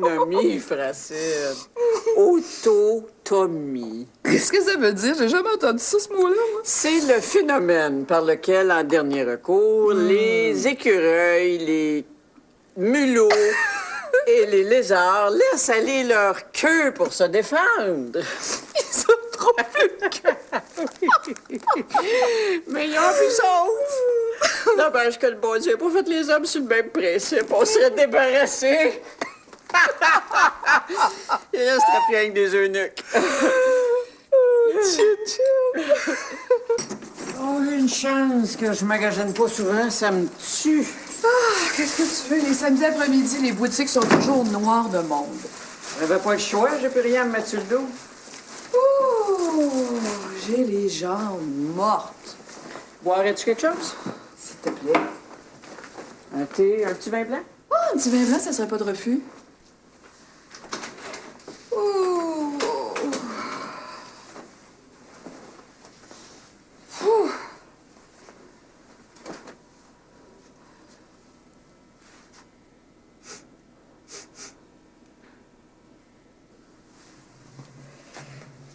Autonomie, Francine. Autotomie. Qu'est-ce que ça veut dire? J'ai jamais entendu ça, ce mot-là, moi. C'est le phénomène par lequel, en dernier recours, les écureuils, les mulots et les lézards laissent aller leur queue pour se défendre. Ils sont trop plus que... Mais ils ont vu sauf. N'empêche que le bon Dieu n'a pas fait les hommes sur le même principe. On serait débarrassés. Il resterait plus rien que des eunuques. Oh, une chance que je magasine pas souvent, ça me tue. Qu'est-ce que tu veux? Les samedis après-midi, les boutiques sont toujours noires de monde. J'avais pas le choix, j'ai plus rien à me mettre sur le dos. Oh, j'ai les jambes mortes. Boirais-tu quelque chose? S'il te plaît. Un thé, un petit vin blanc? Oh, un petit vin blanc, ça serait pas de refus. Oh. Ouh.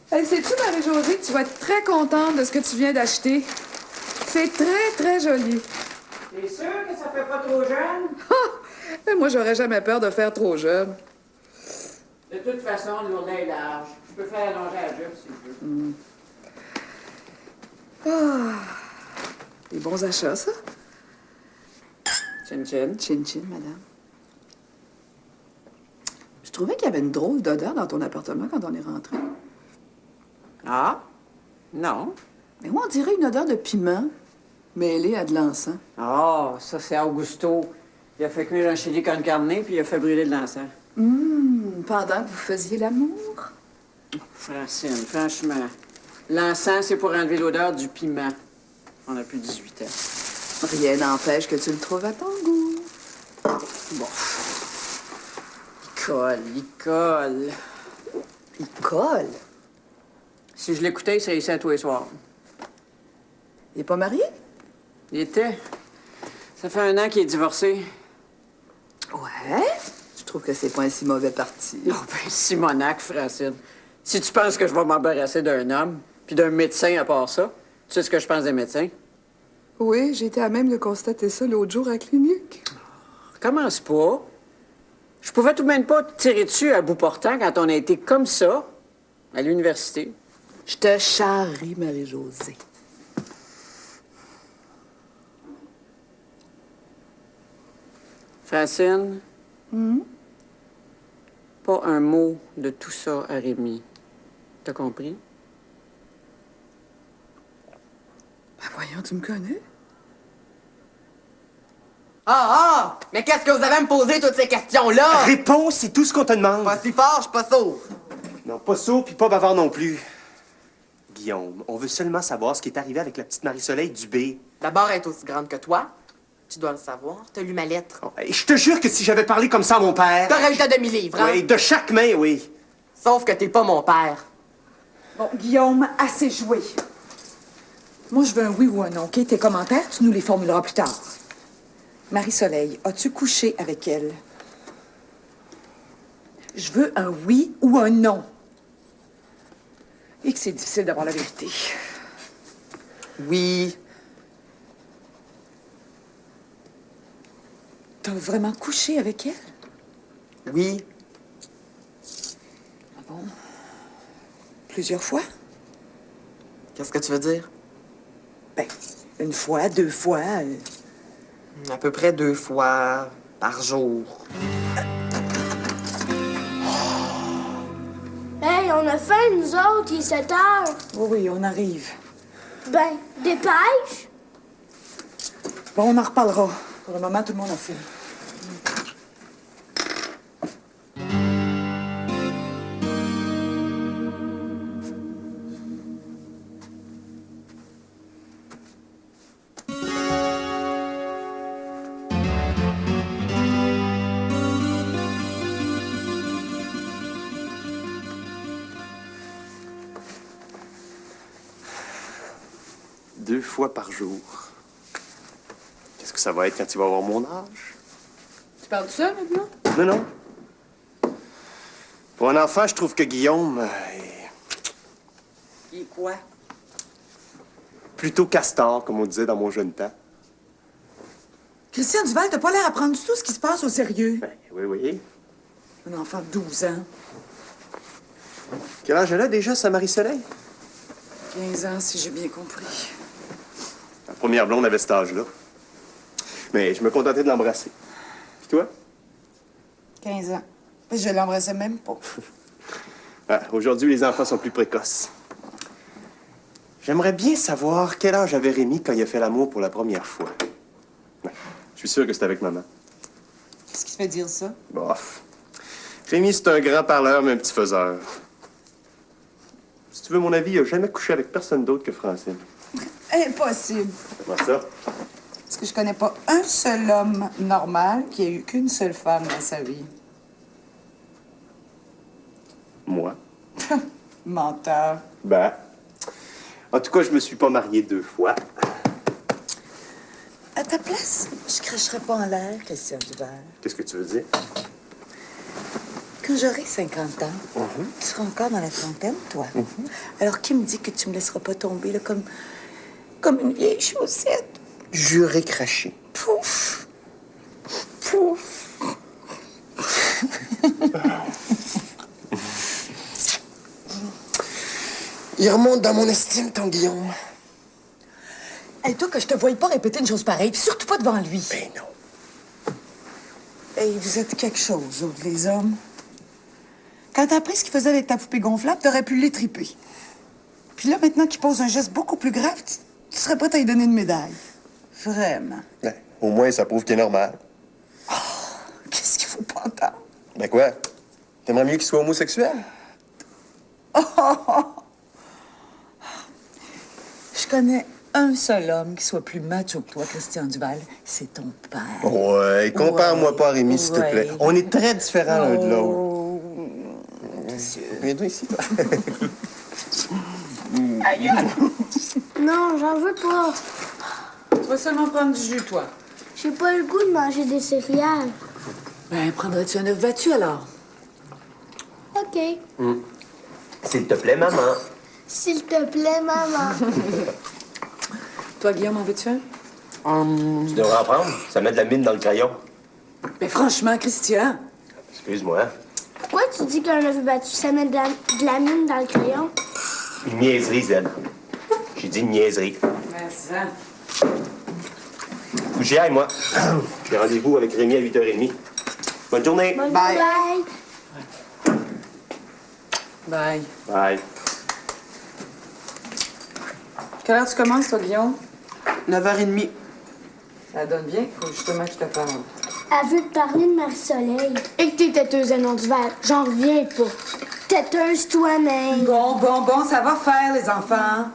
Hey, sais-tu, Marie-Josée, que tu vas être très contente de ce que tu viens d'acheter? C'est très, très joli. T'es sûr que ça fait pas trop jeune? Mais moi, j'aurais jamais peur de faire trop jeune. De toute façon, l'ourlet est large. Je peux faire allonger la jupe si je veux. Des bons achats, ça? Chin-chin. Chin-chin, madame. Je trouvais qu'il y avait une drôle d'odeur dans ton appartement quand on est rentré. Ah? Non. Mais moi, on dirait une odeur de piment mêlée à de l'encens. Ah, ça, c'est Augusto. Il a fait cuire un chili con carne, puis il a fait brûler de l'encens. Pendant que vous faisiez l'amour? Francine, franchement, l'encens, c'est pour enlever l'odeur du piment. On a plus de 18 ans. Rien n'empêche que tu le trouves à ton goût. Bon. Il colle, il colle. Il colle. Si je l'écoutais, il serait ici à tous les soirs. Il est pas marié? Il était. Ça fait 1 an qu'il est divorcé. Ouais. Je trouve que c'est pas un si mauvais parti. Oh, ben, Simonac, Francine. Si tu penses que je vais m'embarrasser d'un homme, puis d'un médecin à part ça, tu sais ce que je pense des médecins? Oui, j'ai été à même de constater ça l'autre jour à la clinique. Commence pas. Je pouvais tout de même pas te tirer dessus à bout portant quand on a été comme ça à l'université. Je te charrie, Marie-Josée. Francine, pas un mot de tout ça à Rémi. T'as compris? Ben voyons, tu me connais? Ah! Mais qu'est-ce que vous avez à me poser toutes ces questions-là? Réponse, c'est tout ce qu'on te demande. Pas si fort, je suis pas sourd. Non, pas sourd puis pas bavard non plus. Guillaume, on veut seulement savoir ce qui est arrivé avec la petite Marie-Soleil Dubé. D'abord, elle est aussi grande que toi. Tu dois le savoir. T'as lu ma lettre. Oh, et je te jure que si j'avais parlé comme ça à mon père... T'aurais eu ta demi-livre, hein? Oui, de chaque main, oui. Sauf que t'es pas mon père. Bon, Guillaume, assez joué. Moi, je veux un oui ou un non, OK? Tes commentaires, tu nous les formuleras plus tard. Marie-Soleil, as-tu couché avec elle? Je veux un oui ou un non. Et que c'est difficile d'avoir la vérité. Oui. T'as vraiment couché avec elle? Oui. Ah bon? Plusieurs fois? Qu'est-ce que tu veux dire? Ben, 1 fois, 2 fois. À peu près 2 fois par jour. Hey, on a faim, nous autres, il est 7 heures. Oui, oui, on arrive. Ben, dépêche. Bon, on en reparlera. Pour le moment, tout le monde a faim. Deux fois par jour. Qu'est-ce que ça va être quand tu vas avoir mon âge? Tu parles de ça, maintenant? Non, non. Pour un enfant, je trouve que Guillaume est Et quoi? plutôt castor, comme on disait dans mon jeune temps. Christian Duval, t'as pas l'air à prendre du tout ce qui se passe au sérieux. Ben, oui, oui. Un enfant de 12 ans. Quel âge elle a déjà, sa Marie-Soleil? 15 ans, si j'ai bien compris. La première blonde avait cet âge-là. Mais je me contentais de l'embrasser. Puis toi? 15 ans. Je l'embrassais même pas. Ah, aujourd'hui, les enfants sont plus précoces. J'aimerais bien savoir quel âge avait Rémi quand il a fait l'amour pour la première fois. Ouais, je suis sûr que c'était avec maman. Qu'est-ce qui te fait dire ça? Bof. Rémi, c'est un grand parleur, mais un petit faiseur. Si tu veux mon avis, il a jamais couché avec personne d'autre que Francine. Impossible. Comment ça? Parce que je connais pas un seul homme normal qui a eu qu'une seule femme dans sa vie. Moi? Menteur. Ben. En tout cas, je me suis pas marié 2 fois. À ta place, je cracherais pas en l'air, Christian Duval. Qu'est-ce que tu veux dire? Quand j'aurai 50 ans, tu seras encore dans la trentaine, toi. Alors, qui me dit que tu me laisseras pas tomber, là, comme une vieille chaussette? Juré craché. Pouf! Pouf! Il remonte dans mon estime, ton Guillaume. Hey, toi, que je te voie pas répéter une chose pareille, puis surtout pas devant lui. Ben non. Hey, vous êtes quelque chose, autres, les hommes. Quand t'as appris ce qu'il faisait avec ta poupée gonflable, t'aurais pu l'étriper. Puis là, maintenant qu'il pose un geste beaucoup plus grave, tu serais prête à lui donner une médaille. Vraiment. Ben, au moins, ça prouve qu'il est normal. Qu'est-ce qu'il faut pas entendre? Ben quoi? T'aimerais mieux qu'il soit homosexuel? Je connais un seul homme qui soit plus macho que toi, Christian Duval. C'est ton père. Ouais, compare-moi pas à Rémi, s'il te plaît. Ouais. On est très différents l'un de l'autre. Oh. Viens-toi ici, toi. Non, j'en veux pas. Tu vas seulement prendre du jus, toi. J'ai pas le goût de manger des céréales. Ben, prendrais-tu un œuf battu, alors? OK. S'il te plaît, maman. S'il te plaît, maman. Toi, Guillaume, en veux-tu un? Tu devrais en prendre. Ça met de la mine dans le crayon. Mais franchement, Christian... Excuse-moi. Pourquoi tu dis qu'un œuf battu, ça met de la mine dans le crayon? Une niaiserie, Zen. J'ai dit une niaiserie. Mais ça... Faut que j'y aille, moi. J'ai rendez-vous avec Rémi à 8h30. Bonne journée. Bonne Bye. bye. Bye. Bye. Quelle heure tu commences, toi, Guillaume? 9h30. Ça donne bien. Faut justement que je te parle. Elle veut te parler de Marie-Soleil. Et que t'es têteuse, nom du verre. J'en reviens pas. Têteuse toi-même. Bon, ça va faire, les enfants.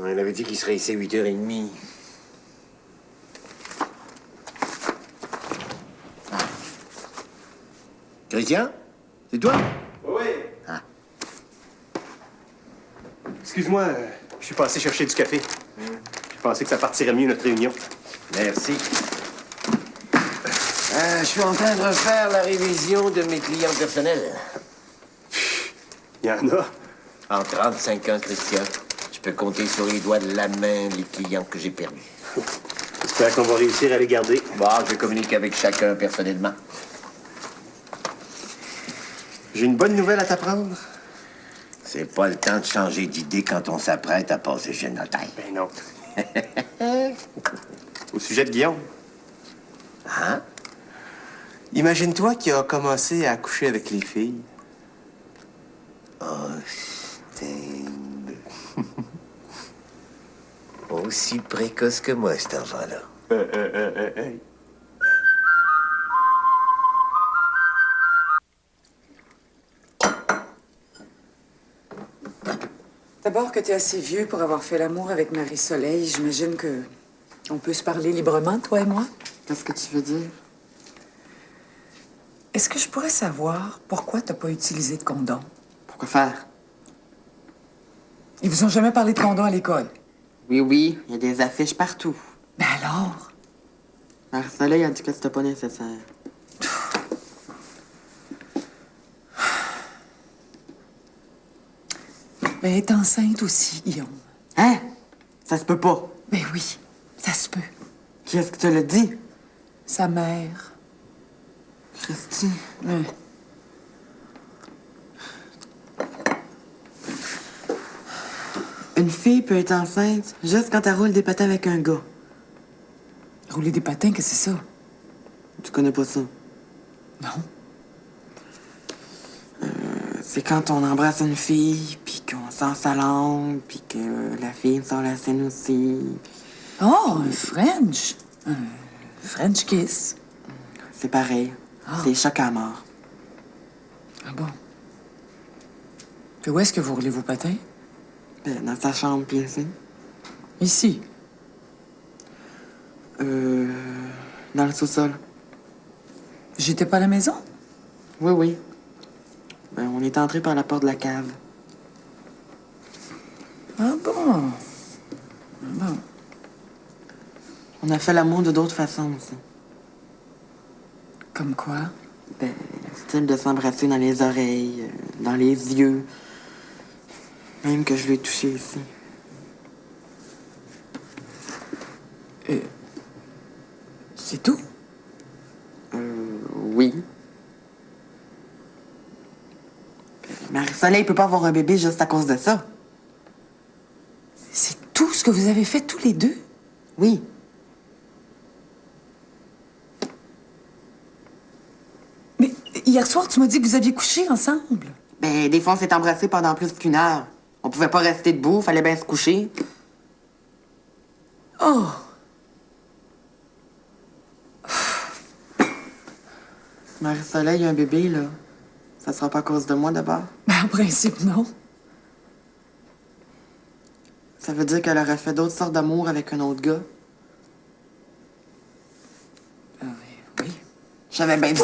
Il avait dit qu'il serait ici à 8h30. Christian? C'est toi? Oui. Ah. Excuse-moi, je suis passé chercher du café. Je pensais que ça partirait mieux, notre réunion. Merci. Je suis en train de refaire la révision de mes clients personnels. Il y en a. En 35 ans, Christian, je peux compter sur les doigts de la main les clients que j'ai perdus. J'espère qu'on va réussir à les garder. Bon, je communique avec chacun personnellement. J'ai une bonne nouvelle à t'apprendre. C'est pas le temps de changer d'idée quand on s'apprête à passer chez le notaire. Ben non. Au sujet de Guillaume. Hein? Imagine-toi qu'il a commencé à coucher avec les filles. Aussi précoce que moi, cet enfant-là. Hey. D'abord que tu es assez vieux pour avoir fait l'amour avec Marie-Soleil, j'imagine que on peut se parler librement, toi et moi. Qu'est-ce que tu veux dire? Est-ce que je pourrais savoir pourquoi t'as pas utilisé de condom? Pourquoi faire? Ils vous ont jamais parlé de condom à l'école? Oui, oui, il y a des affiches partout. Ben alors? Marie-Soleil a dit que c'était pas nécessaire. Ben, elle est enceinte aussi, Guillaume. Hein? Ça se peut pas. Ben oui, ça se peut. Qui est-ce que te l'a dit? Sa mère. Christy. Ouais. Une fille peut être enceinte juste quand elle roule des patins avec un gars. Rouler des patins, qu'est-ce que c'est ça? Tu connais pas ça? Non. C'est quand on embrasse une fille, puis qu'on sent sa langue, puis que la fille sent la sienne aussi. Oh, un French. Un French kiss. C'est pareil. C'est choc à mort. Ah bon? Puis où est-ce que vous roulez vos patins? Ben, dans sa chambre, puis ici. Ici. Dans le sous-sol. J'étais pas à la maison? Oui, oui. Ben, on est entré par la porte de la cave. Ah bon? Ah bon. On a fait l'amour de d'autres façons aussi. Comme quoi? Ben, style de s'embrasser dans les oreilles, dans les yeux. Même que je l'ai touché ici. C'est tout? Oui. Marie-Soleil peut pas avoir un bébé juste à cause de ça. C'est tout ce que vous avez fait tous les deux? Oui. Mais hier soir, tu m'as dit que vous aviez couché ensemble. Ben, des fois, on s'est embrassés pendant plus qu'une heure. On pouvait pas rester debout, fallait bien se coucher. Oh! Marie-Soleil a un bébé, là. Ça sera pas à cause de moi, d'abord. Ben, en principe, non. Ça veut dire qu'elle aurait fait d'autres sortes d'amour avec un autre gars. Ah oui, oui. J'avais bien dit.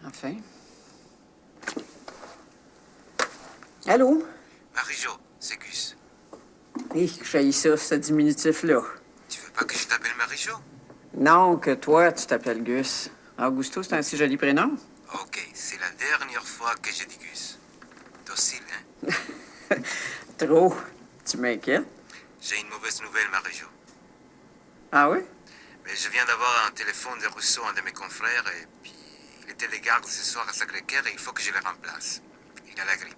Enfin. Allô? Marie-Jo, c'est Gus. Hé, j'haïs ça, ce diminutif-là. Tu veux pas que je t'appelle Marie-Jo? Non, que toi, tu t'appelles Gus. Augusto, c'est un si joli prénom. Ok, c'est la dernière fois que je dis Gus. Docile, hein? Trop. Tu m'inquiètes. J'ai une mauvaise nouvelle, Marie-Jo. Ah oui? Mais je viens d'avoir un téléphone de Rousseau, un de mes confrères, et puis il était les gardes ce soir à Sacré-Cœur et il faut que je le remplace. Il a la grippe.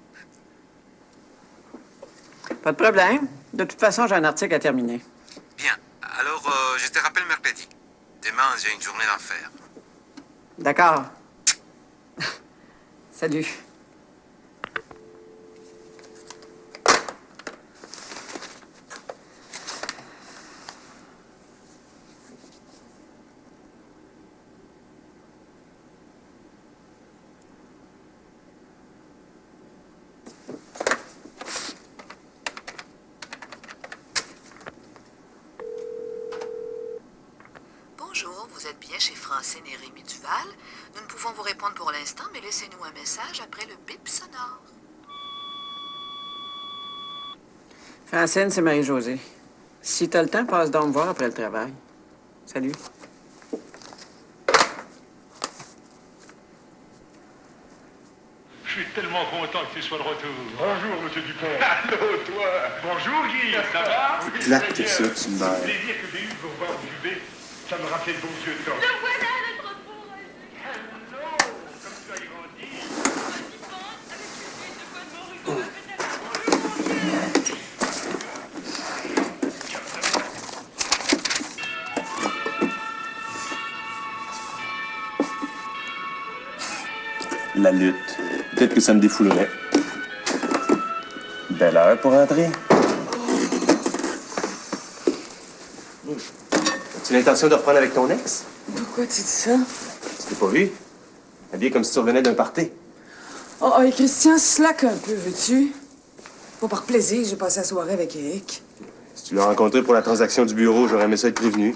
Pas de problème. De toute façon, j'ai un article à terminer. Bien, alors je te rappelle mercredi. Demain, j'ai une journée d'enfer. D'accord. Salut. Bonjour, vous êtes bien chez Francine et Rémi Duval. Nous ne pouvons vous répondre pour l'instant, mais laissez-nous un message après le bip sonore. Francine, c'est Marie-Josée. Si t'as le temps, passe donc me voir après le travail. Salut. Je suis tellement content que tu sois de retour. Bonjour, monsieur Dupont. Allô, toi. Bonjour, Guy. Ça va? Plate que ça, tu me meurs. Le plaisir que j'ai eu de vous revoir au jubilé, ça me rappelle de bons vieux temps. Le voilà, notre beau Hello, comme tu as grandi. La lutte. Peut-être que ça me défoulerait. Belle heure pour entrer. As-tu l'intention de reprendre avec ton ex? Pourquoi tu dis ça? Tu t'es pas vu? Habillé comme si tu revenais d'un party. Oh, et Christian, slack un peu, veux-tu? Pas par plaisir, j'ai passé la soirée avec Eric. Si tu l'as rencontré pour la transaction du bureau, j'aurais aimé ça être prévenu.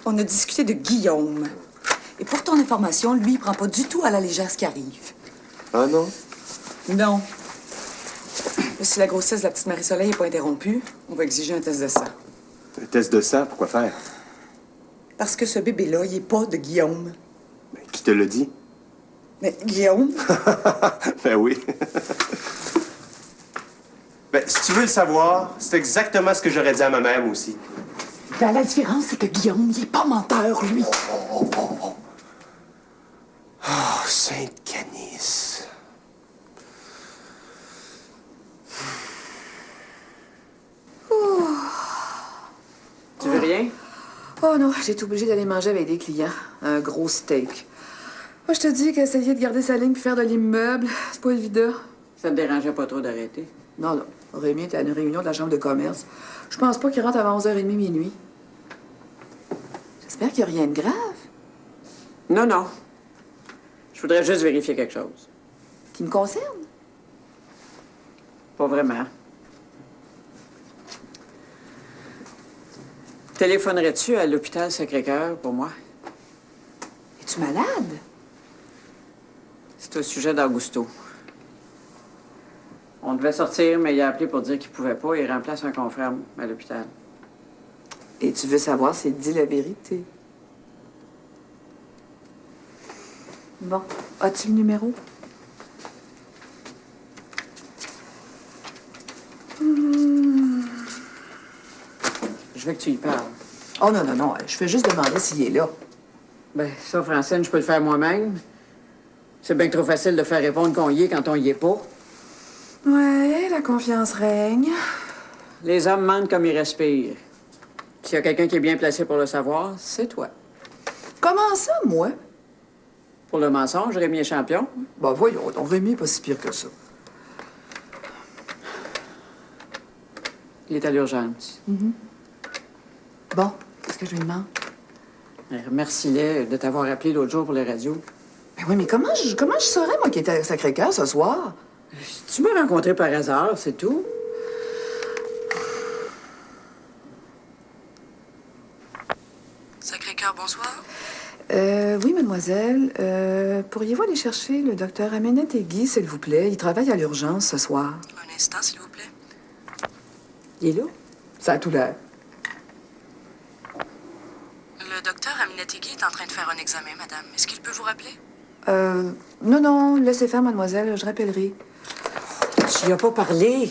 On a discuté de Guillaume. Et pour ton information, lui, il prend pas du tout à la légère ce qui arrive. Ah non? Non. Mais si la grossesse de la petite Marie-Soleil n'est pas interrompue, on va exiger un test de sang. Un test de sang, pourquoi faire? Parce que ce bébé-là, il est pas de Guillaume. Ben, qui te l'a dit? Mais Guillaume? Ben oui. Ben, si tu veux le savoir, c'est exactement ce que j'aurais dit à ma mère, moi aussi. Ben, la différence, c'est que Guillaume, il est pas menteur, lui. Oh, Sainte-Canice. Tu veux rien? Oh non, j'ai été obligée d'aller manger avec des clients. Un gros steak. Moi, je te dis qu'essayer de garder sa ligne puis faire de l'immeuble, c'est pas évident. Ça te dérangeait pas trop d'arrêter? Non, non. Rémi était à une réunion de la chambre de commerce. Je pense pas qu'il rentre avant 11h30 minuit. J'espère qu'il n'y a rien de grave. Non, non. Je voudrais juste vérifier quelque chose. Qui me concerne? Pas vraiment. Téléphonerais-tu à l'hôpital Sacré-Cœur pour moi? Es-tu malade? C'est au sujet d'Augusto. On devait sortir, mais il a appelé pour dire qu'il pouvait pas. Il remplace un confrère à l'hôpital. Et tu veux savoir s'il dit la vérité? Bon. As-tu le numéro? Je veux que tu y parles. Oh non, non, non. Je fais juste demander s'il est là. Ben, ça, Francine, je peux le faire moi-même. C'est bien trop facile de faire répondre qu'on y est quand on y est pas. Ouais, la confiance règne. Les hommes mentent comme ils respirent. S'il y a quelqu'un qui est bien placé pour le savoir, c'est toi. Comment ça, moi? Pour le mensonge, Rémi est champion. Ben voyons, donc Rémi est pas si pire que ça. Il est à l'urgence. Bon, qu'est-ce que je lui demande? Remercie-les de t'avoir appelé l'autre jour pour les radios. Ben oui, mais comment je saurais, moi, qu'il était à Sacré-Cœur ce soir? Tu m'as rencontré par hasard, c'est tout. Sacré-Cœur, bonsoir. Oui, mademoiselle. Pourriez-vous aller chercher le docteur Aminette Guy, s'il vous plaît? Il travaille à l'urgence ce soir. Un instant, s'il vous plaît. Il est là? Ça a tout l'air. Le docteur Aminetegui est en train de faire un examen, madame. Est-ce qu'il peut vous rappeler? Non, non, laissez faire, mademoiselle, je rappellerai. Tu lui as pas parlé?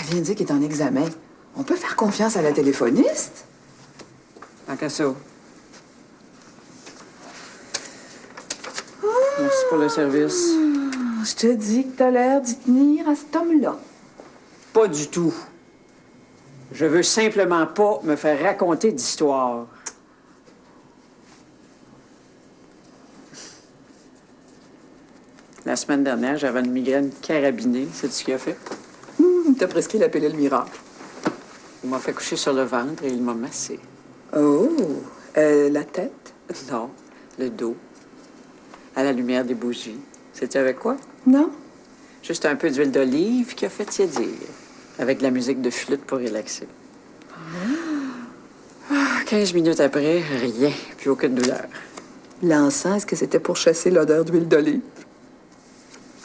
Elle vient de dire qu'il est en examen. On peut faire confiance à la téléphoniste? Tant qu'à ça. Merci pour le service. Je te dis que t'as l'air d'y tenir à cet homme-là. Pas du tout. Je veux simplement pas me faire raconter d'histoires. La semaine dernière, j'avais une migraine carabinée. C'est ce qu'il a fait? T'as prescrit la pilule miracle. Il m'a fait coucher sur le ventre et il m'a massé. Oh, la tête? Non, le dos. À la lumière des bougies. Sais-tu avec quoi? Non. Juste un peu d'huile d'olive qui a fait tiédir. Avec de la musique de flûte pour relaxer. 15 minutes après, rien. Plus aucune douleur. L'encens, est-ce que c'était pour chasser l'odeur d'huile d'olive?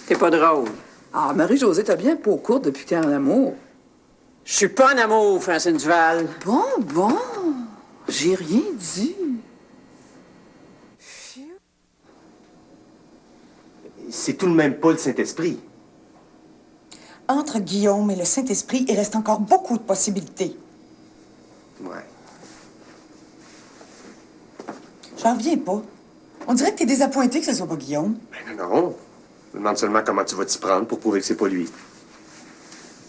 T'es pas drôle. Ah, Marie-Josée, t'as bien peau courte depuis que t'es en amour. Je suis pas en amour, Francine Duval. Bon. J'ai rien dit. C'est tout de même pas le Saint-Esprit. Entre Guillaume et le Saint-Esprit, il reste encore beaucoup de possibilités. Ouais. J'en reviens pas. On dirait que t'es désappointé que ce soit pas Guillaume. Ben non. Je me demande seulement comment tu vas t'y prendre pour prouver que c'est pas lui.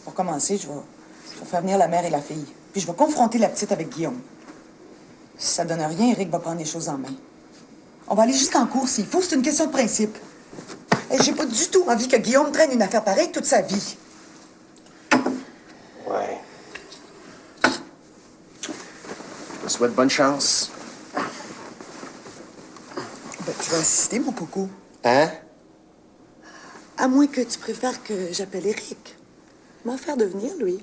Pour commencer, je vais faire venir la mère et la fille. Puis je vais confronter la petite avec Guillaume. Si ça donne rien, Eric va prendre les choses en main. On va aller jusqu'en cours s'il faut. C'est une question de principe. Et j'ai pas du tout envie que Guillaume traîne une affaire pareille toute sa vie. Ouais. Je te souhaite bonne chance. Ben, tu vas assister, mon coco. Hein? À moins que tu préfères que j'appelle Eric. M'en faire devenir, lui.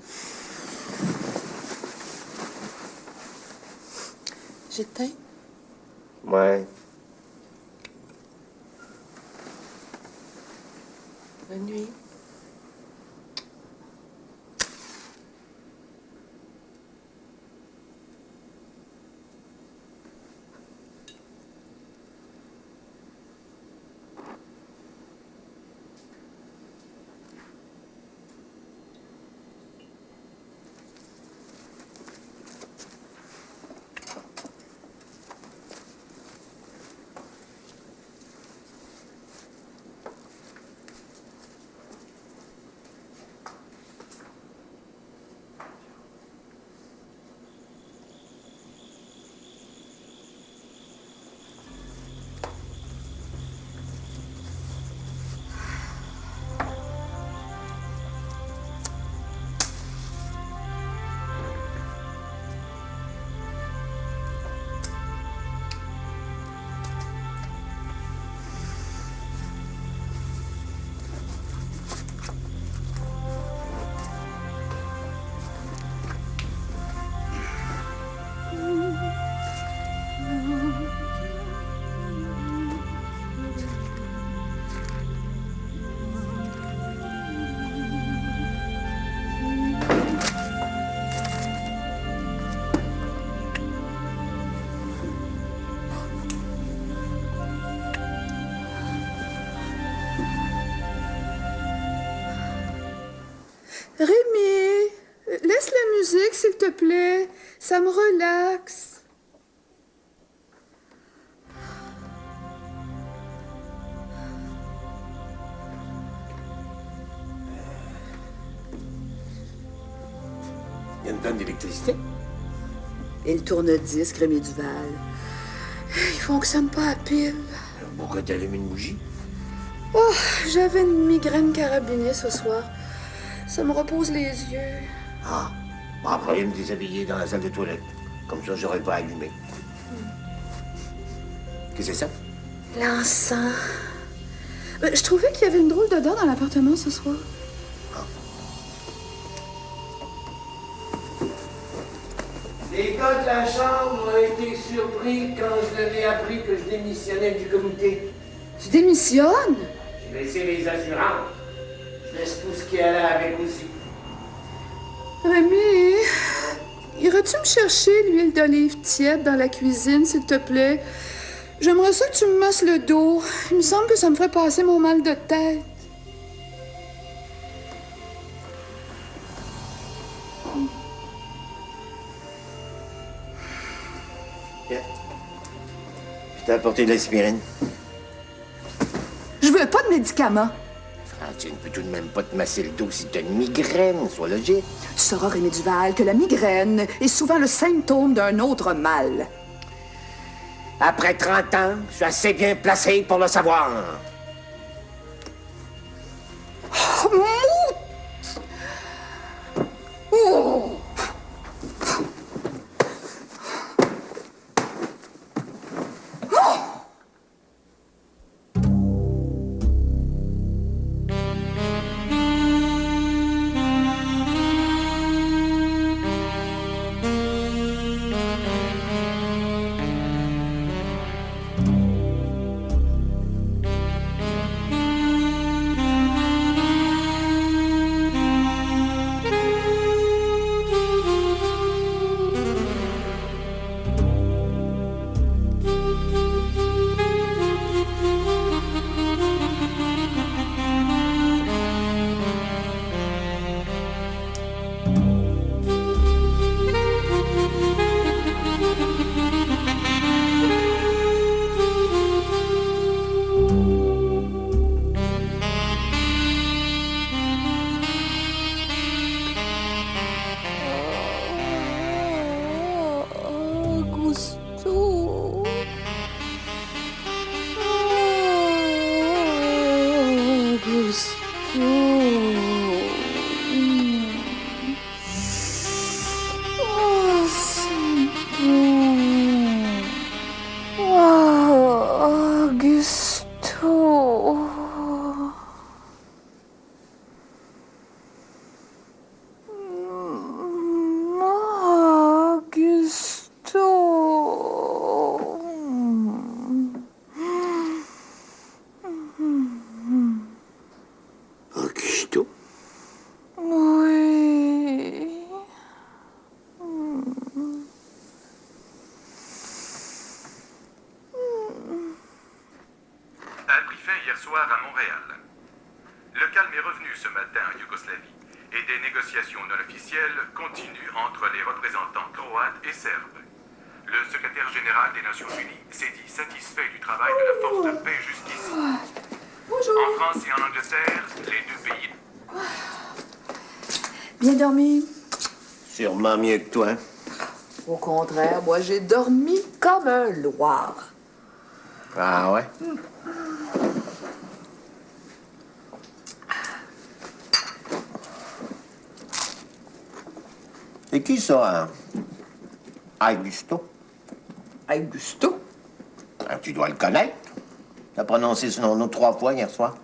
J'éteins. Ouais. Bonne nuit. Rémi, laisse la musique, s'il te plaît. Ça me relaxe. Il y a une tonne d'électricité. Et le tourne-disque, Rémi Duval. Il fonctionne pas à pile. Pourquoi t'allumes une bougie? Oh, j'avais une migraine carabinée ce soir. Ça me repose les yeux. Ah, bon, après, me déshabiller dans la salle de toilette. Comme ça, j'aurais pas allumé. Qu'est-ce que c'est ça? L'encens. Je trouvais qu'il y avait une drôle d'odeur dans l'appartement ce soir. Les gars de la chambre ont été surpris quand je leur ai appris que je démissionnais du comité. Tu démissionnes? J'ai laissé les assurances. Je laisse tout ce qui allait avec aussi. Rémi, iras-tu me chercher l'huile d'olive tiède dans la cuisine, s'il te plaît? J'aimerais ça que tu me masses le dos. Il me semble que ça me ferait passer mon mal de tête. Tiens. Je t'ai apporté de l'aspirine. Je veux pas de médicaments. Tu ne peux tout de même pas te masser le dos si t'as une migraine, sois logique. Tu sauras, Rémi Duval, que la migraine est souvent le symptôme d'un autre mal. Après 30 ans, je suis assez bien placé pour le savoir. Oh, mou! Oh! soir à Montréal. Le calme est revenu ce matin en Yougoslavie et des négociations non officielles continuent entre les représentants croates et serbes. Le secrétaire général des Nations Unies s'est dit satisfait du travail de la force de paix jusqu'ici. Bonjour. En France et en Angleterre, les deux pays... Bien dormi? Sûrement mieux que toi. Au contraire, moi, j'ai dormi comme un loir. Ah ouais? C'est qui ça, hein? Augusto? Augusto? Ah, tu dois le connaître. T'as prononcé son nom 3 fois hier soir.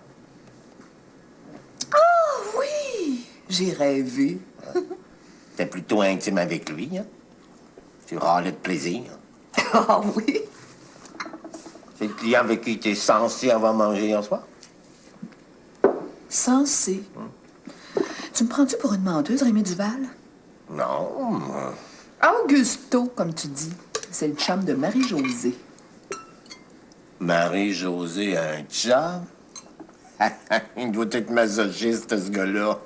Oh oui! J'ai rêvé. T'es plutôt intime avec lui, hein? Tu râlais de plaisir. Ah oui? C'est le client avec qui t'es censé avoir mangé hier soir? Censé. Tu me prends-tu pour une menteuse, Rémi Duval? Non. Augusto, comme tu dis. C'est le chum de Marie-Josée. Marie-Josée a un chum? Il doit être masochiste, ce gars-là.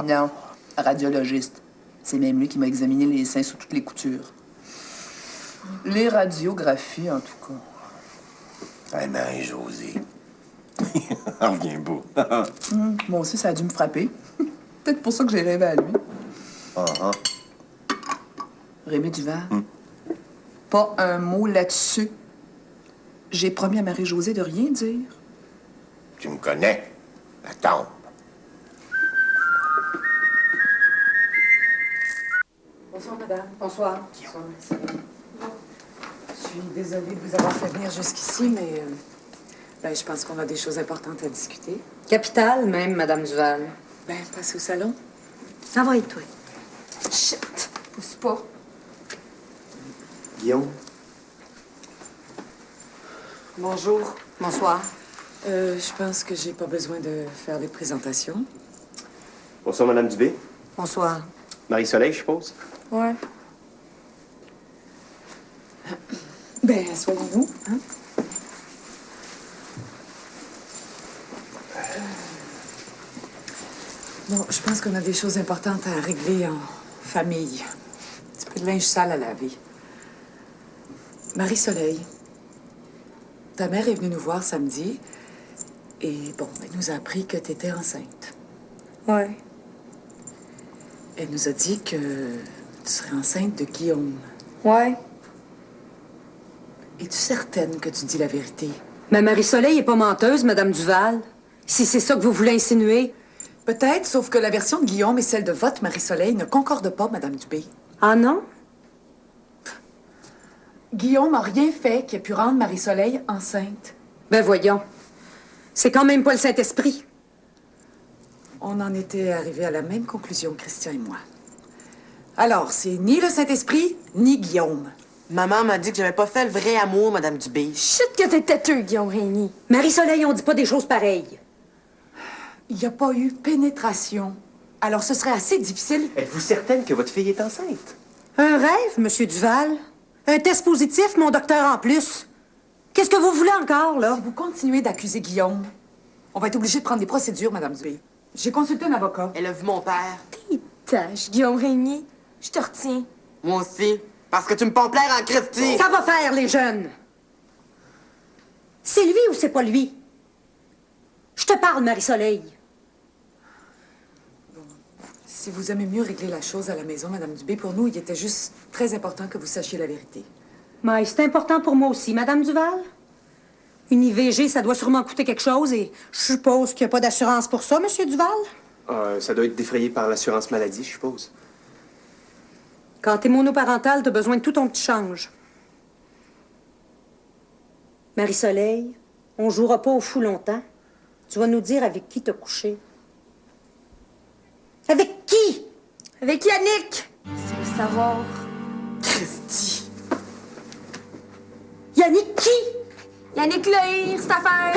Non, radiologiste. C'est même lui qui m'a examiné les seins sous toutes les coutures. Les radiographies, en tout cas. Hey, Marie-Josée. Reviens beau. Moi aussi, ça a dû me frapper. Peut-être pour ça que j'ai rêvé à lui. Ah. Rémi Duval. Pas un mot là-dessus. J'ai promis à Marie-Josée de rien dire. Tu me connais? La tombe. Bonsoir, madame. Bonsoir. Je suis désolée de vous avoir fait venir jusqu'ici, mais je pense qu'on a des choses importantes à discuter. Capitale, même, Madame Duval. Passez au salon. Ça va et toi? Chut! Pousse pas. Guillaume? Bonjour. Bonsoir. Je pense que j'ai pas besoin de faire les présentations. Bonsoir, Madame Dubé. Bonsoir. Marie-Soleil, je suppose. Ouais. Soyez-vous, hein? Bon, je pense qu'on a des choses importantes à régler en famille. Un petit peu de linge sale à laver. Marie-Soleil, ta mère est venue nous voir samedi et, elle nous a appris que tu étais enceinte. Ouais. Elle nous a dit que tu serais enceinte de Guillaume. Ouais. Es-tu certaine que tu dis la vérité? Mais Marie-Soleil est pas menteuse, Madame Duval. Si c'est ça que vous voulez insinuer. Peut-être, sauf que la version de Guillaume et celle de votre Marie-Soleil ne concordent pas, Madame Dubé. Ah non? Guillaume n'a rien fait qui ait pu rendre Marie-Soleil enceinte. Ben voyons. C'est quand même pas le Saint-Esprit. On en était arrivés à la même conclusion, Christian et moi. Alors, c'est ni le Saint-Esprit, ni Guillaume. Maman m'a dit que j'avais pas fait le vrai amour, Madame Dubé. Chut que t'es têteux, Guillaume Régnier. Marie-Soleil, on dit pas des choses pareilles. Il n'y a pas eu pénétration. Alors, ce serait assez difficile. Êtes-vous certaine que votre fille est enceinte? Un rêve, Monsieur Duval. Un test positif, mon docteur en plus. Qu'est-ce que vous voulez encore, là? Si vous continuez d'accuser Guillaume, on va être obligé de prendre des procédures, Madame Dubé. J'ai consulté un avocat. Elle a vu mon père. T'es tâche, Guillaume Régnier. Je te retiens. Moi aussi. Parce que tu me pompes l'air en Christie. Ça va faire, les jeunes. C'est lui ou c'est pas lui? Je te parle, Marie-Soleil. Si vous aimez mieux régler la chose à la maison, Madame Dubé, pour nous, il était juste très important que vous sachiez la vérité. Mais c'est important pour moi aussi, Madame Duval. Une IVG, ça doit sûrement coûter quelque chose et je suppose qu'il n'y a pas d'assurance pour ça, Monsieur Duval. Ça doit être défrayé par l'assurance maladie, je suppose. Quand t'es monoparental, t'as besoin de tout ton petit change. Marie-Soleil, on jouera pas au fou longtemps. Tu vas nous dire avec qui t'as couché. Avec qui? Avec Yannick. C'est le savoir. Christy. Yannick qui? Yannick Lehir, cette affaire.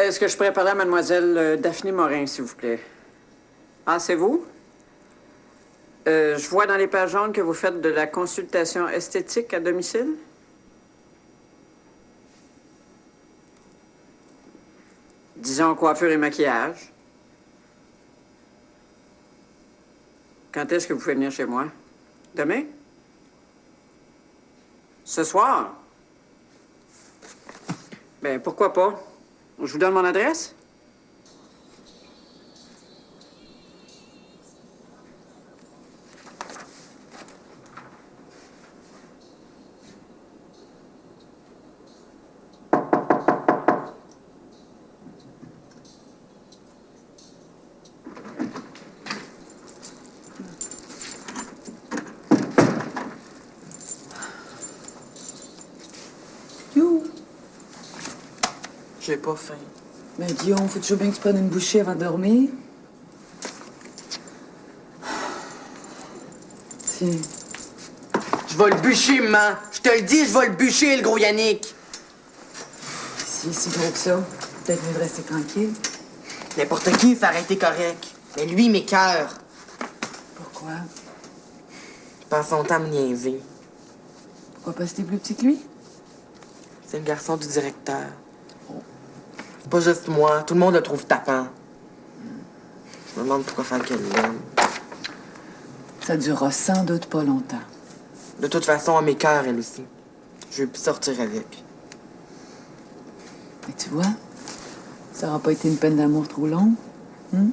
Est-ce que je pourrais parler à mademoiselle Daphné Morin, s'il vous plaît? Ah, c'est vous? Je vois dans les pages jaunes que vous faites de la consultation esthétique à domicile? Disons coiffure et maquillage. Quand est-ce que vous pouvez venir chez moi? Demain? Ce soir? Ben, pourquoi pas? Je vous donne mon adresse? J'ai pas faim. Ben, Guillaume, faut toujours bien que tu prennes une bouchée avant de dormir. Tiens. Je vais le bûcher, maman. Je te le dis, je vais le bûcher, le gros Yannick. Si c'est gros que ça, peut-être mieux de rester tranquille. N'importe qui, ça aurait été correct. Mais lui, mes cœurs. Pourquoi? Il passe son temps à me niaiser. Pourquoi pas si t'es plus petit que lui? C'est le garçon du directeur. C'est pas juste moi. Tout le monde le trouve tapant. Je me demande pourquoi faire qu'elle l'aime. Ça durera sans doute pas longtemps. De toute façon, à mes cœurs, elle aussi. Je veux plus sortir avec. Et tu vois, ça aura pas été une peine d'amour trop longue. Hein?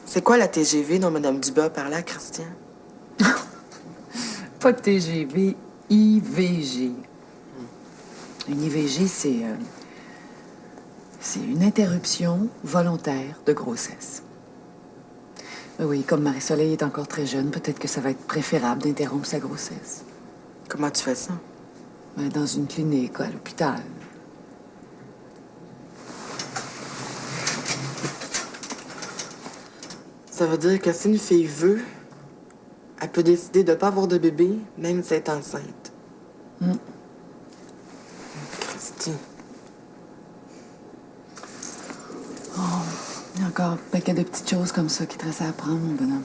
C'est quoi la TGV dont Mme Dubas parlait à Christian? Pas de TGV, IVG. Une IVG, c'est une interruption volontaire de grossesse. Oui, comme Marie-Soleil est encore très jeune, peut-être que ça va être préférable d'interrompre sa grossesse. Comment tu fais ça? Dans une clinique, à l'hôpital. Ça veut dire que si une fille veut, elle peut décider de pas avoir de bébé, même si elle est enceinte. Christy. Oh, il y a encore un paquet de petites choses comme ça qui te restent à apprendre, mon bonhomme.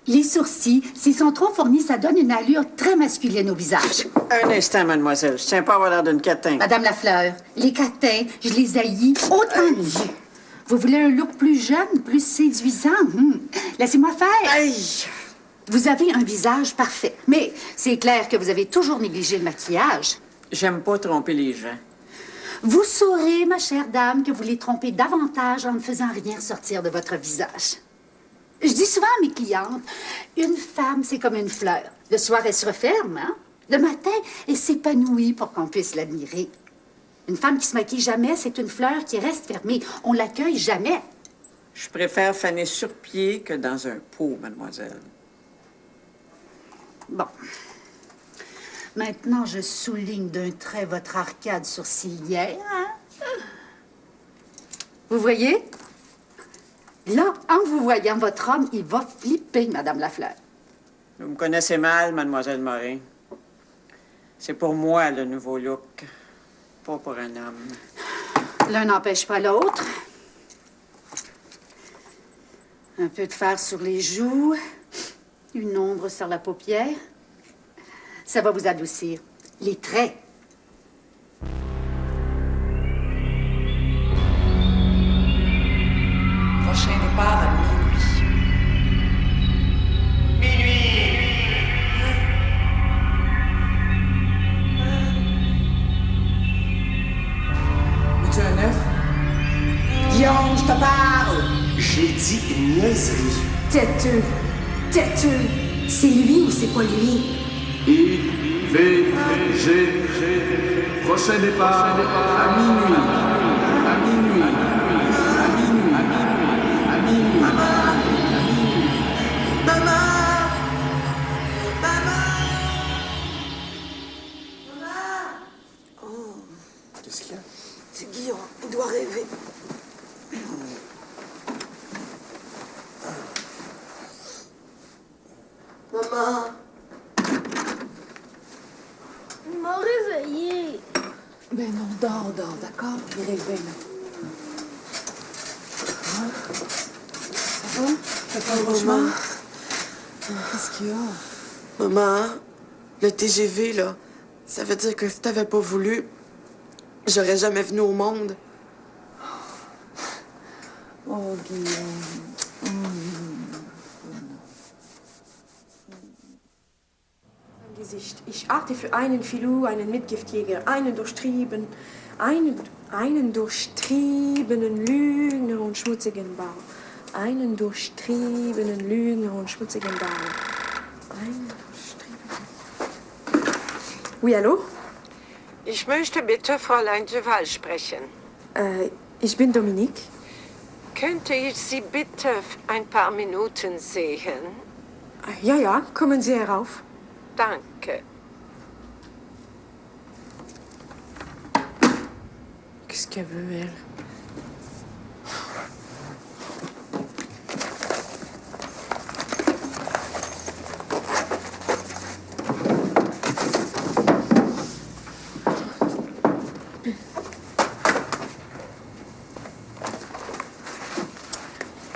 Les sourcils, s'ils sont trop fournis, ça donne une allure très masculine au visage. Un instant, mademoiselle. Je tiens pas à avoir l'air d'une catin. Madame Lafleur, les catins, je les haïs autant que vous. Vous voulez un look plus jeune, plus séduisant? Laissez-moi faire. Aïe! Vous avez un visage parfait, mais c'est clair que vous avez toujours négligé le maquillage. J'aime pas tromper les gens. Vous saurez, ma chère dame, que vous les trompez davantage en ne faisant rien sortir de votre visage. Je dis souvent à mes clientes, une femme, c'est comme une fleur. Le soir, elle se referme, hein? Le matin, elle s'épanouit pour qu'on puisse l'admirer. Une femme qui se maquille jamais, c'est une fleur qui reste fermée. On l'accueille jamais. Je préfère faner sur pied que dans un pot, mademoiselle. Bon. Maintenant, je souligne d'un trait votre arcade sourcilière. Hein? Vous voyez? Là, en vous voyant, votre homme, il va flipper, Madame Lafleur. Vous me connaissez mal, mademoiselle Morin. C'est pour moi, le nouveau look. Pas pour un homme. L'un n'empêche pas l'autre. Un peu de fard sur les joues. Une ombre sur la paupière. Ça va vous adoucir. Les traits. Prochain départ à minuit. Veux-tu un œuf? Guillaume, je te parle! J'ai dit une niaiserie. Têteux. Têteux. C'est lui ou c'est pas lui? IVG. Prochain départ à minuit. À minuit. À minuit. À minuit. Qu'est-ce qu'il y a? C'est Guillaume, il doit rêver. Maman! Il m'a réveillée. Ben non, dors, d'accord? Il réveille, là. Ça va? T'as pas un cauchemar? Qu'est-ce qu'il y a? Maman, le TGV, là, ça veut dire que si t'avais pas voulu, j'aurais jamais venu au monde. Oh, Guillaume. Gesicht. Ich achte für einen Filou, einen Mitgiftjäger, einen durchtriebenen Lügner und schmutzigen Bau. Einen durchtriebenen Lügner und schmutzigen Bau. Einen durchtriebenen... Oui, allô? Ich möchte bitte Fräulein Duval sprechen. Ich bin Dominique. Könnte ich Sie bitte ein paar Minuten sehen? Ja, ja, kommen Sie herauf. Danke. Qu'est-ce qu'elle veut, elle?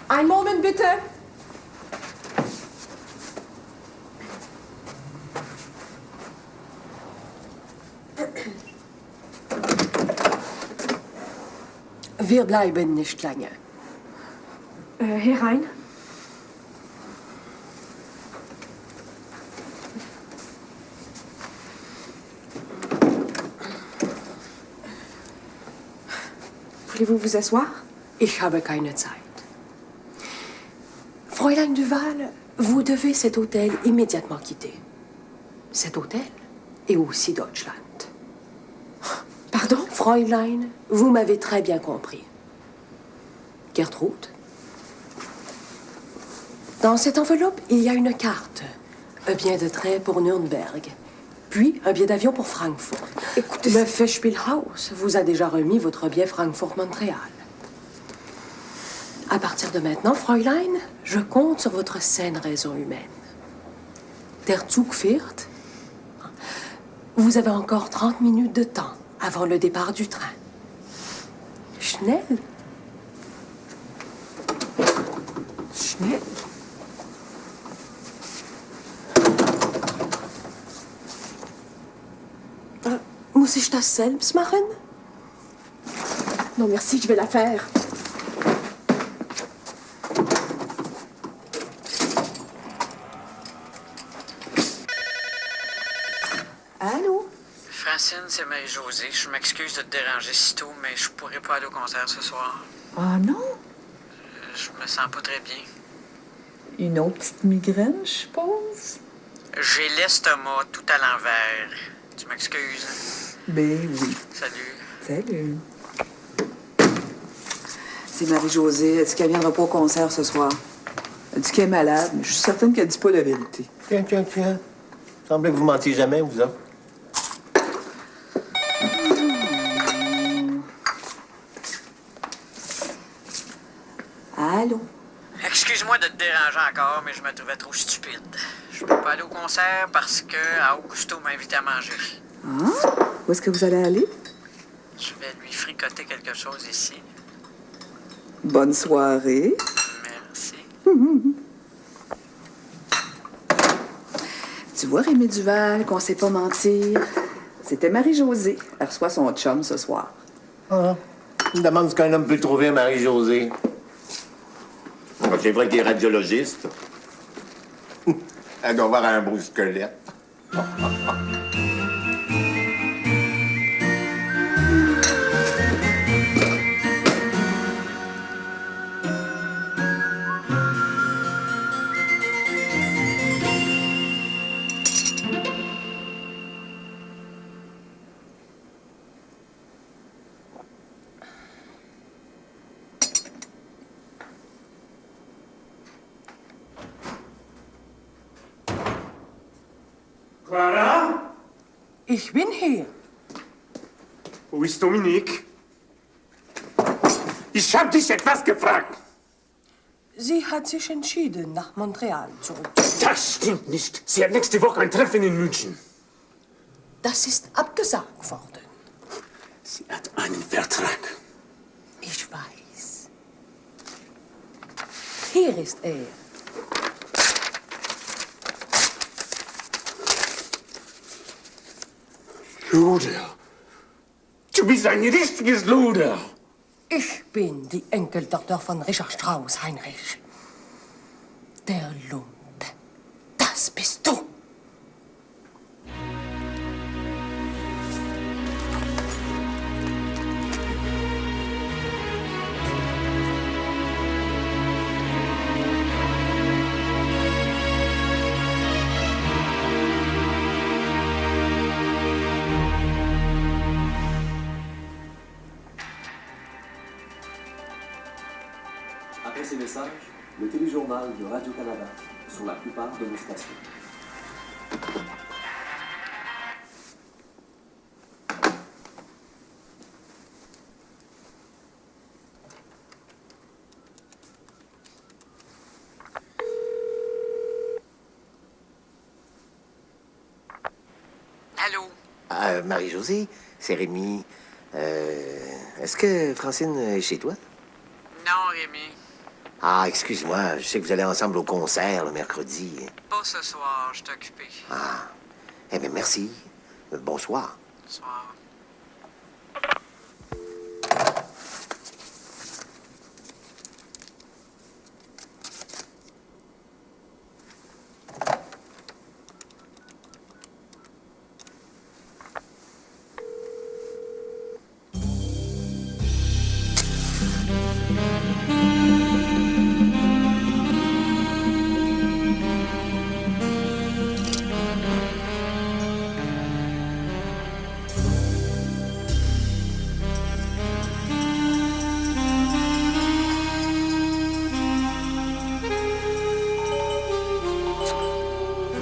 Einen Moment, bitte. Wir bleiben nicht lange. Herein. Voulez-vous vous asseoir? Ich habe keine Zeit. Fräulein Duval, vous devez cet hôtel immédiatement quitter. Cet hôtel et aussi Deutschland. Pardon? Fräulein, vous m'avez très bien compris. Gertrude? Dans cette enveloppe, il y a une carte. Un billet de train pour Nürnberg. Puis un billet d'avion pour Francfort. Écoutez, le Festspielhaus vous a déjà remis votre billet Francfort-Montréal. À partir de maintenant, Fräulein, je compte sur votre saine raison humaine. Der Zug fährt. Vous avez encore 30 minutes de temps avant le départ du train. Schnell. Schnell? Muss ich das selbst machen? Non, merci, je vais la faire. Allô? Francine, c'est Marie-Josée. Je m'excuse de te déranger si tôt, mais je pourrais pas aller au concert ce soir. Ah non? Je me sens pas très bien. Une autre petite migraine, je suppose? J'ai l'estomac tout à l'envers. Tu m'excuses? Ben oui. Salut. Salut. C'est Marie-Josée. Elle dit qu'elle viendra pas au concert ce soir. Elle dit qu'elle est malade, mais je suis certaine qu'elle dit pas la vérité. Tiens. Semblait que vous mentiez jamais, vous autres. Allô? Excuse-moi de te déranger encore, mais je me trouvais trop stupide. Je peux pas aller au concert parce que Augusto m'a invité à manger. Ah? Où est-ce que vous allez aller? Je vais lui fricoter quelque chose ici. Bonne soirée. Merci. Tu vois, Rémi Duval, qu'on sait pas mentir. C'était Marie-Josée. Elle reçoit son chum ce soir. Ah, je me demande ce qu'un homme peut trouver à Marie-Josée. C'est vrai qu'il est radiologiste. Elle doit avoir un beau squelette. Clara? Ich bin hier. Wo ist Dominique? Ich hab dich etwas gefragt. Sie hat sich entschieden, nach Montreal zurückzukehren. Das stimmt nicht. Sie hat nächste Woche ein Treffen in München. Das ist abgesagt worden. Sie hat einen Vertrag. Ich weiß. Hier ist er. Luder. Du bist ein richtiges Luder. Ich bin die Enkeltochter von Richard Strauss, Heinrich. Der Lump. Das bist du. Après ces messages, le téléjournal de Radio-Canada sur la plupart de nos stations. Allô? Marie-Josée, c'est Rémi. Est-ce que Francine est chez toi? Non, Rémi. Ah, excuse-moi, je sais que vous allez ensemble au concert le mercredi. Pas ce soir, je suis occupé. Ah, eh bien, merci. Bonsoir. Bonsoir.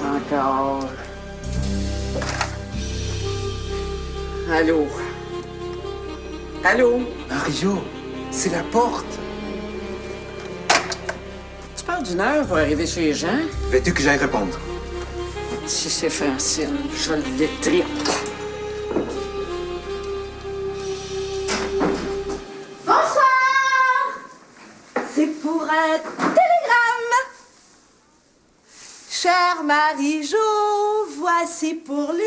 Encore. Allô? Allô? Mario, c'est la porte. Tu parles d'une heure pour arriver chez les gens? Veux-tu que j'aille répondre? Si c'est Francine, je le détruis. Bonsoir! C'est pour un télégramme. Cher Marie-Jo, voici pour lui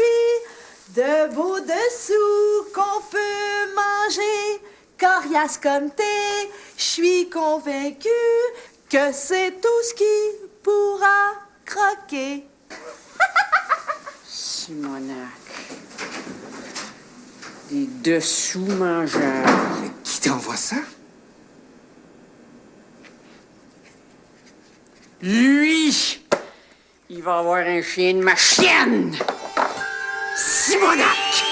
de beaux dessous qu'on peut manger. Coriace comme thé, je suis convaincue que c'est tout ce qui pourra croquer. Simonac. Des dessous mangeables. Qui t'envoie ça? Lui! Il va avoir un chien de ma chienne! Simonac!